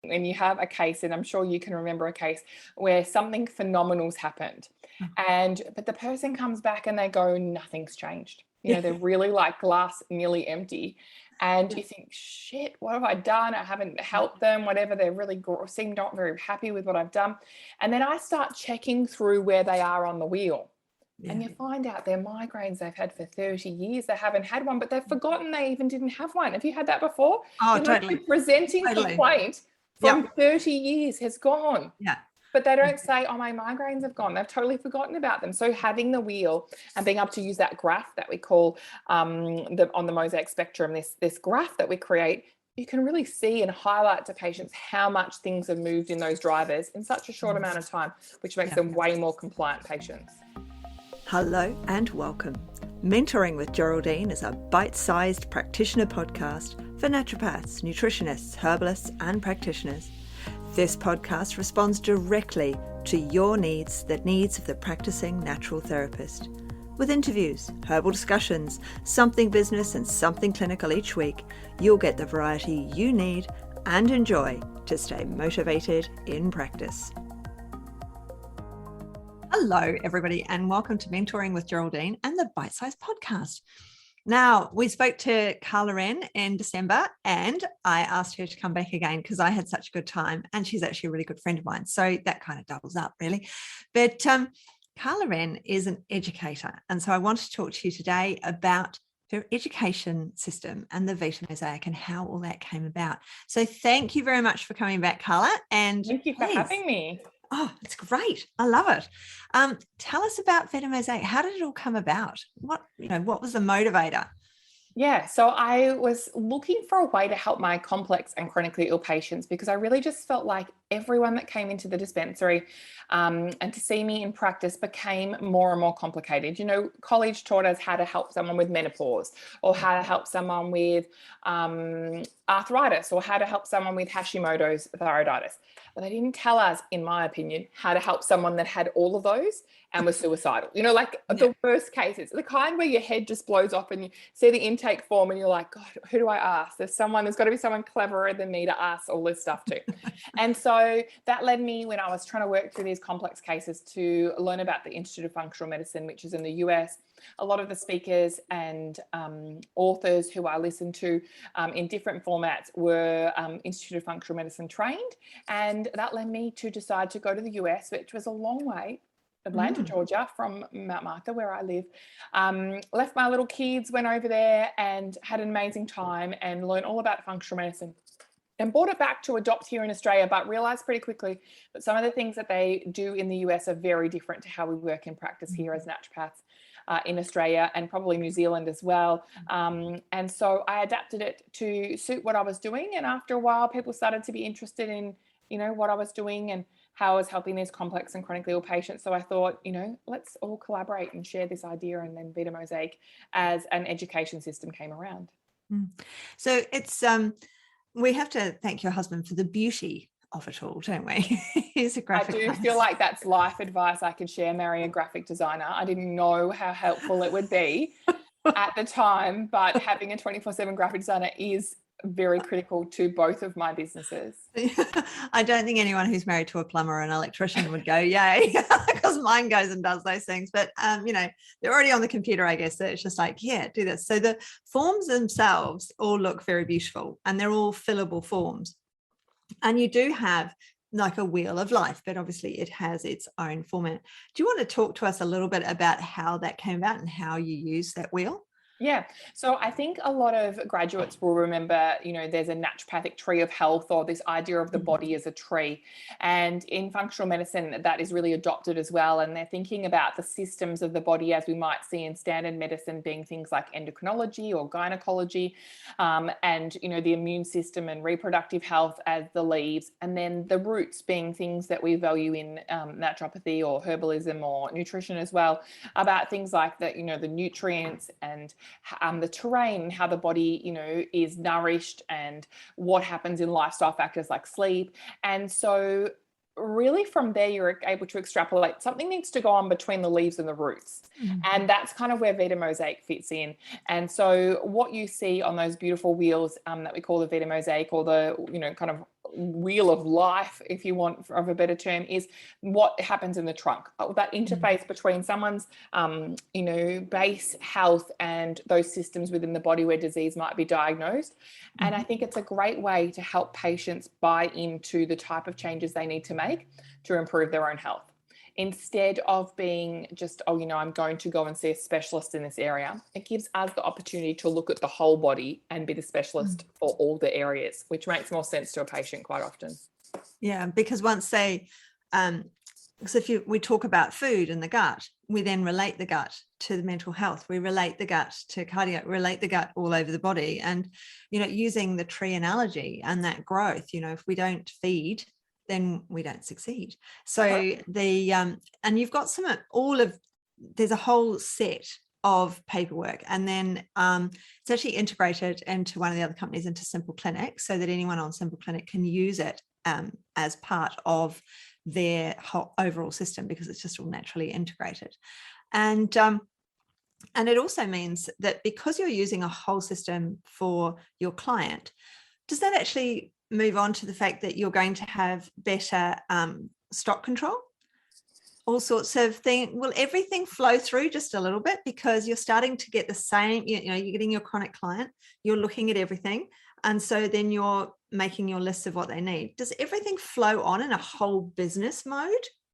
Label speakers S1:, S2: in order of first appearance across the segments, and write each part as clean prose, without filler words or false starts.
S1: when you have a case, and I'm sure you can remember a case where something phenomenal's happened, but the person comes back and they go, nothing's changed. They're really like glass nearly empty. And you think, shit, what have I done? I haven't helped them, whatever. They really seem not very happy with what I've done. And then I start checking through where they are on the wheel. Yeah. And you find out their migraines they've had for 30 years. They haven't had one, but they've forgotten they even didn't have one. Have you had that before?
S2: Oh, totally.
S1: Presenting complaint from 30 years has gone.
S2: Yeah.
S1: But they don't say, oh, my migraines have gone. They've totally forgotten about them. So having the wheel and being able to use that graph that we call on the Mosaic spectrum, this graph that we create, you can really see and highlight to patients how much things have moved in those drivers in such a short amount of time, which makes them way more compliant patients.
S2: Hello and welcome. Mentoring with Geraldine is a bite-sized practitioner podcast for naturopaths, nutritionists, herbalists, and practitioners. This podcast responds directly to your needs, the needs of the practicing natural therapist. With interviews, herbal discussions, something business and something clinical each week, you'll get the variety you need and enjoy to stay motivated in practice. Hello, everybody, and welcome to Mentoring with Geraldine and the Bite Size Podcast. Now, we spoke to Carla Wrenn in December, and I asked her to come back again because I had such a good time, and she's actually a really good friend of mine. So that kind of doubles up, really. But Carla Wrenn is an educator, and so I want to talk to you today about her education system and the Vitae Mosaic and how all that came about. So thank you very much for coming back, Carla. And
S1: thank you for having me.
S2: Oh, it's great. I love it. Tell us about Vitae Mosaic. How did it all come about? What was the motivator?
S1: Yeah, so I was looking for a way to help my complex and chronically ill patients because I really just felt like everyone that came into the dispensary and to see me in practice became more and more complicated. College taught us how to help someone with menopause or how to help someone with arthritis or how to help someone with Hashimoto's thyroiditis. But they didn't tell us, in my opinion, how to help someone that had all of those and was suicidal. The worst cases, the kind where your head just blows off and you see the intake form and you're like, God, who do I ask? There's got to be someone cleverer than me to ask all this stuff to. And so that led me, when I was trying to work through these complex cases, to learn about the Institute of Functional Medicine, which is in the US. A lot of the speakers and authors who I listened to in different formats were Institute of Functional Medicine trained. And that led me to decide to go to the US, which was a long way, Atlanta, Georgia, from Mount Martha, where I live. Left my little kids, went over there and had an amazing time and learned all about functional medicine. And brought it back to adopt here in Australia, but realised pretty quickly that some of the things that they do in the US are very different to how we work in practice here as naturopaths in Australia and probably New Zealand as well. And so I adapted it to suit what I was doing. And after a while, people started to be interested in, what I was doing and how I was helping these complex and chronically ill patients. So I thought, let's all collaborate and share this idea. And then Vitae Mosaic as an education system came around.
S2: So it's... we have to thank your husband for the beauty of it all, don't we? He's a graphic
S1: I do feel like that's life advice I could share, marry a graphic designer. I didn't know how helpful it would be at the time, but having a 24/7 graphic designer is very critical to both of my businesses.
S2: I don't think anyone who's married to a plumber or an electrician would go, yay, because mine goes and does those things. But, they're already on the computer, I guess. So it's just like, yeah, do this. So the forms themselves all look very beautiful and they're all fillable forms. And you do have like a wheel of life, but obviously it has its own format. Do you want to talk to us a little bit about how that came about and how you use that wheel?
S1: Yeah. So I think a lot of graduates will remember, there's a naturopathic tree of health or this idea of the body as a tree. And in functional medicine, that is really adopted as well. And they're thinking about the systems of the body as we might see in standard medicine being things like endocrinology or gynecology, and, the immune system and reproductive health as the leaves. And then the roots being things that we value in naturopathy or herbalism or nutrition as well, about things like the nutrients and the terrain, how the body, is nourished and what happens in lifestyle factors like sleep. And so really from there, you're able to extrapolate something needs to go on between the leaves and the roots. And that's kind of where Vitae Mosaic fits in. And so what you see on those beautiful wheels that we call the Vitae Mosaic, or the, kind of wheel of life, if you want of a better term, is what happens in the trunk, that interface between someone's base health and those systems within the body where disease might be diagnosed. And I think it's a great way to help patients buy into the type of changes they need to make to improve their own health, instead of being just, I'm going to go and see a specialist in this area. It gives us the opportunity to look at the whole body and be the specialist for all the areas, which makes more sense to a patient quite often.
S2: Yeah, because once they, because we talk about food and the gut, we then relate the gut to the mental health. We relate the gut to cardiac, relate the gut all over the body. And, using the tree analogy and that growth, if we don't feed, then we don't succeed. So and you've got there's a whole set of paperwork, and then it's actually integrated into one of the other companies, into Simple Clinic, so that anyone on Simple Clinic can use it as part of their whole overall system, because it's just all naturally integrated. And it also means that because you're using a whole system for your client, does that actually move on to the fact that you're going to have better stock control, all sorts of things? Will everything flow through just a little bit, because you're starting to get the same, you're getting your chronic client, you're looking at everything, and so then you're making your list of what they need. Does everything flow on in a whole business mode?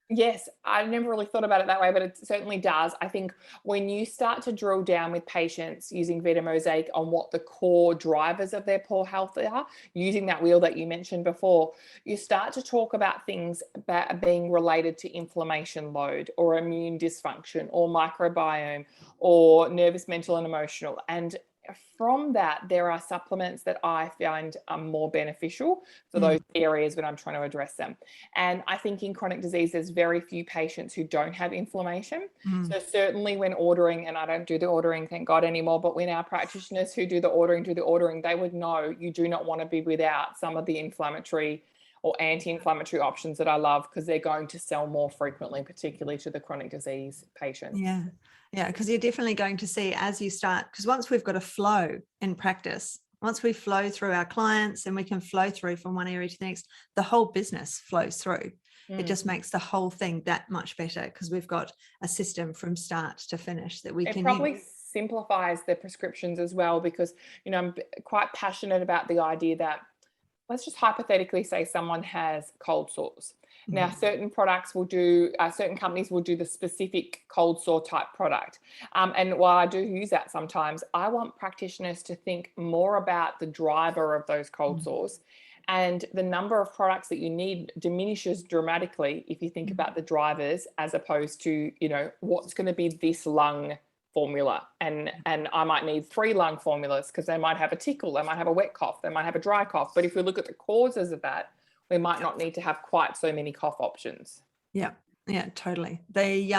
S1: Yes, I've never really thought about it that way, but it certainly does. I think when you start to drill down with patients using Vitae Mosaic on what the core drivers of their poor health are, using that wheel that you mentioned before, you start to talk about things that are being related to inflammation load or immune dysfunction or microbiome or nervous, mental, and emotional. And from that, there are supplements that I find are more beneficial for those areas when I'm trying to address them. And I think in chronic disease, there's very few patients who don't have inflammation. So certainly when ordering, and I don't do the ordering, thank God, anymore, but when our practitioners who do the ordering, they would know you do not want to be without some of the inflammatory or anti-inflammatory options that I love, because they're going to sell more frequently, particularly to the chronic disease patients.
S2: Yeah, because you're definitely going to see, as you start, because once we've got a flow in practice, once we flow through our clients and we can flow through from one area to the next, the whole business flows through. It just makes the whole thing that much better, because we've got a system from start to finish that we can use. It
S1: probably simplifies the prescriptions as well, because, I'm quite passionate about the idea that, let's just hypothetically say someone has cold sores. Now, certain products will do, certain companies will do the specific cold sore type product. And while I do use that sometimes, I want practitioners to think more about the driver of those cold sores. And the number of products that you need diminishes dramatically if you think about the drivers, as opposed to, what's going to be this lung formula, and I might need 3 lung formulas, because they might have a tickle, they might have a wet cough, they might have a dry cough. But if we look at the causes of that, we might not need to have quite so many cough options.
S2: Yeah, totally. They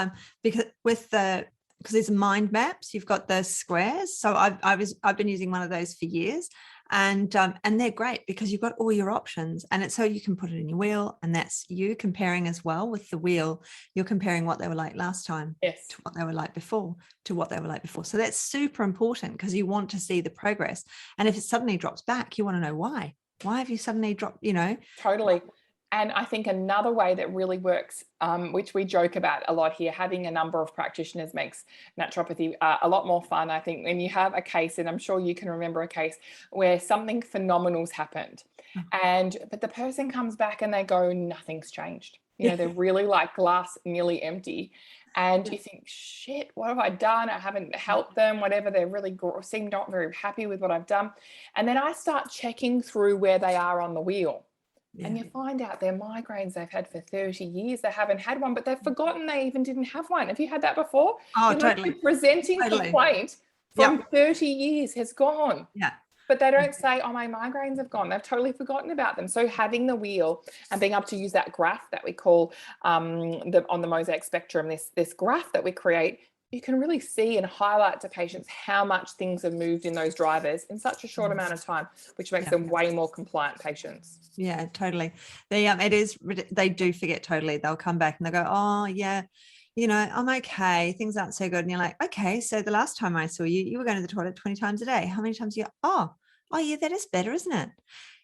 S2: because there's mind maps, you've got the squares. So I've been using one of those for years, and they're great because you've got all your options, and it's so you can put it in your wheel, and that's you comparing as well with the wheel. You're comparing what they were like last time to what they were like before So that's super important, because you want to see the progress. And if it suddenly drops back, you want to know why. Why have you suddenly dropped,
S1: Totally. And I think another way that really works, which we joke about a lot here, having a number of practitioners makes naturopathy a lot more fun. I think when you have a case, and I'm sure you can remember a case where something phenomenal's happened, but the person comes back and they go, nothing's changed. They're really like glass nearly empty. And you think, shit, what have I done? I haven't helped them, whatever. They really seem not very happy with what I've done. And then I start checking through where they are on the wheel. And you find out their migraines they've had for 30 years. They haven't had one, but they've forgotten they even didn't have one. Have you had that before?
S2: Totally.
S1: The presenting complaint from 30 years has gone. But they don't say, oh, my migraines have gone. They've totally forgotten about them. So having the wheel and being able to use that graph that we call on the Mosaic spectrum, this graph that we create, you can really see and highlight to patients how much things have moved in those drivers in such a short amount of time, which makes them way more compliant patients.
S2: Yeah, totally. They do forget totally. They'll come back and they'll go, oh yeah, I'm okay. Things aren't so good. And you're like, okay, so the last time I saw you, you were going to the toilet 20 times a day. How many times you? Oh yeah, that is better, isn't it?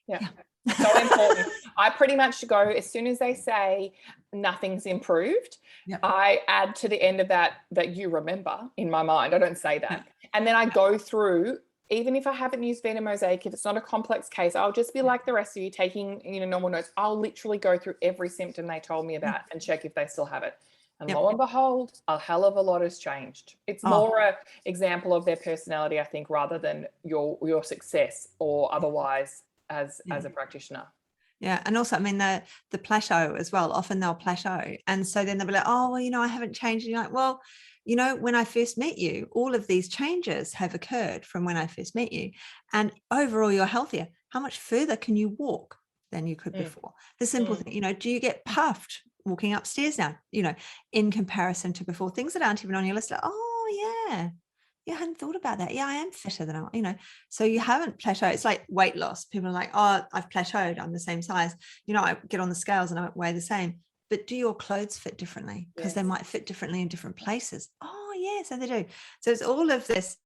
S1: Yeah. So important. I pretty much go, as soon as they say nothing's improved,
S2: Yep.
S1: I add to the end of that you remember in my mind. I don't say that. And then I go through, even if I haven't used Vitae Mosaic, if it's not a complex case, I'll just be like the rest of you, taking, normal notes. I'll literally go through every symptom they told me about and check if they still have it. And
S2: Yep.
S1: lo and behold, a hell of a lot has changed. It's more an example of their personality, I think, rather than your success or otherwise as a practitioner.
S2: Yeah. And also, I mean, the plateau as well, often they'll plateau. And so then they'll be like, oh, well, I haven't changed. And you're like, well, when I first met you, all of these changes have occurred from when I first met you. And overall, you're healthier. How much further can you walk than you could before? The simple thing, do you get puffed walking upstairs now, in comparison to before? Things that aren't even on your list, like, oh, yeah. I hadn't thought about that. Yeah, I am fitter than so you haven't plateaued. It's like weight loss. People are like, oh, I've plateaued. I'm the same size. I get on the scales and I weigh the same. But do your clothes fit differently? Because they might fit differently in different places. Oh, yeah, so they do. So it's all of this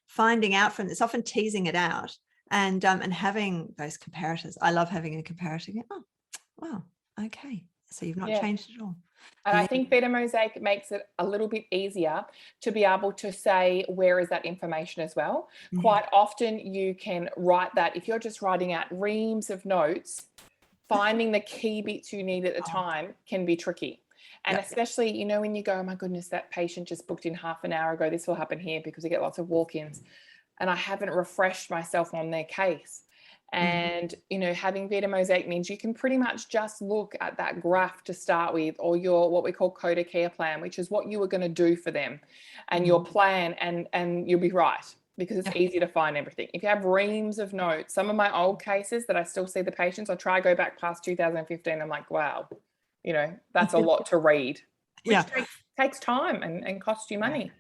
S2: finding out from this, often teasing it out and having those comparators. I love having a comparator. Oh, wow, okay. So you've not changed at all.
S1: And I think Vitae Mosaic makes it a little bit easier to be able to say, where is that information as well? Yeah. Quite often you can write that. If you're just writing out reams of notes, finding the key bits you need at the time can be tricky. And especially, when you go, oh my goodness, that patient just booked in half an hour ago. This will happen here because we get lots of walk-ins. And I haven't refreshed myself on their case. And, having Vitae Mosaic means you can pretty much just look at that graph to start with, or your, what we call Coda Care plan, which is what you were going to do for them and your plan, and you'll be right, because it's easy to find everything. If you have reams of notes, some of my old cases that I still see the patients, I try to go back past 2015. I'm like, wow, that's a lot to read, which takes time and costs you money.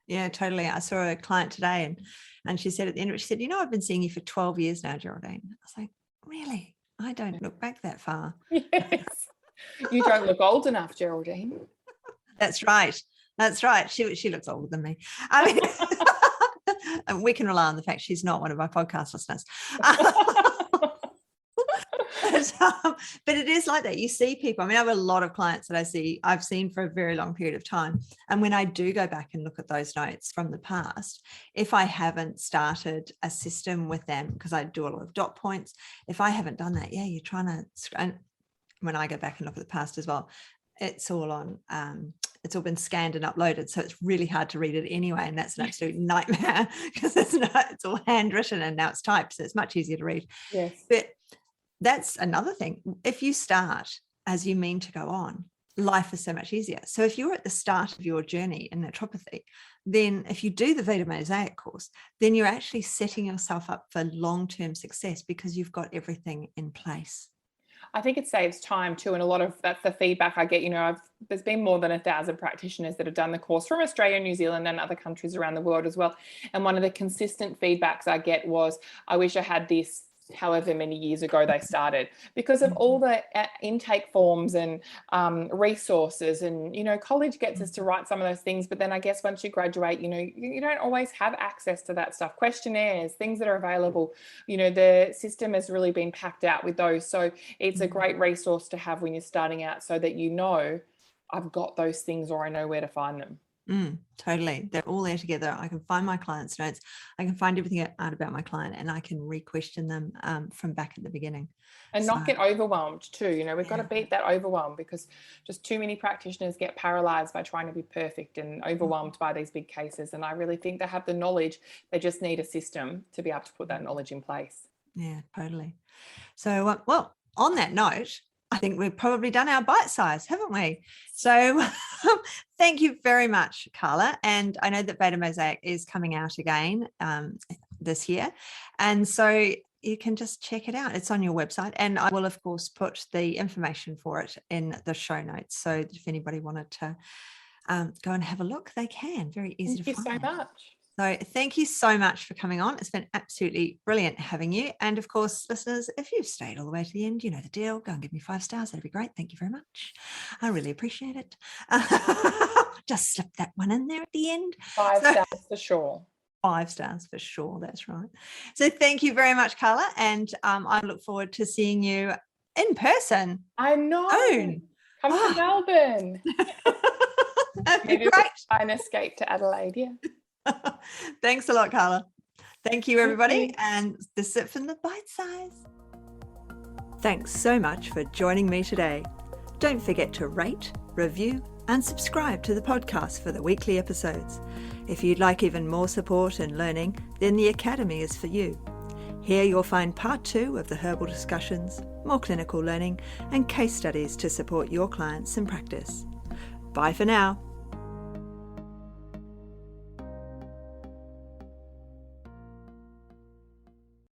S2: Yeah, totally. I saw a client today and she said at the end of it, she said, I've been seeing you for 12 years now, Geraldine. I was like, really? I don't look back that far.
S1: Yes. You don't look old enough, Geraldine.
S2: That's right. That's right. She looks older than me. I mean, and we can rely on the fact she's not one of my podcast listeners. But it is like that. You see people. I mean, I have a lot of clients that I've seen for a very long period of time. And when I do go back and look at those notes from the past, if I haven't started a system with them, because I do a lot of dot points, if I haven't done that, you're trying to, and when I go back and look at the past as well, it's all on, it's all been scanned and uploaded. So it's really hard to read it anyway. And that's an absolute nightmare because it's all handwritten and now it's typed. So it's much easier to read.
S1: Yes.
S2: But that's another thing. If you start as you mean to go on, life is so much easier. So if you're at the start of your journey in naturopathy, then if you do the Vitae Mosaic course, then you're actually setting yourself up for long-term success because you've got everything in place.
S1: I think it saves time too. And a lot of that's the feedback I get. There's been more than 1,000 practitioners that have done the course from Australia, New Zealand, and other countries around the world as well. And one of the consistent feedbacks I get was, I wish I had this however many years ago they started, because of all the intake forms and resources, and college gets us to write some of those things, but then I guess once you graduate, you don't always have access to that stuff. Questionnaires, things that are available, the system has really been packed out with those. So it's a great resource to have when you're starting out, so that I've got those things, or I know where to find them.
S2: Totally. They're all there together. I can find my client's notes. I can find everything out about my client, and I can re-question them from back at the beginning.
S1: And not get overwhelmed too. We've got to beat that overwhelm, because just too many practitioners get paralyzed by trying to be perfect and overwhelmed by these big cases. And I really think they have the knowledge. They just need a system to be able to put that knowledge in place.
S2: Yeah, totally. So, well, on that note, I think we've probably done our bite size, haven't we? So thank you very much, Carla. And I know that Vitae Mosaic is coming out again this year. And so you can just check it out. It's on your website. And I will, of course, put the information for it in the show notes. So if anybody wanted to go and have a look, they can. Very easy to find.
S1: Thank you so much.
S2: So thank you so much for coming on. It's been absolutely brilliant having you. And of course, listeners, if you've stayed all the way to the end, you know the deal. Go and give me 5 stars. That'd be great. Thank you very much. I really appreciate it. Just slip that one in there at the end.
S1: 5 stars for sure.
S2: 5 stars for sure. That's right. So thank you very much, Carla. And I look forward to seeing you in person.
S1: I know.
S2: Soon.
S1: Come to Melbourne.
S2: That'd be
S1: Maybe we'll
S2: great.
S1: try and escape to Adelaide. Yeah.
S2: Thanks a lot, Carla. Thank you, everybody.
S1: you.
S2: And this is it from the Bite Size. Thanks so much for joining me today. Don't forget to rate, review, and subscribe to the podcast for the weekly episodes. If you'd like even more support and learning, then the Academy is for you. Here you'll find part 2 of the herbal discussions, more clinical learning, and case studies to support your clients in practice. Bye for now.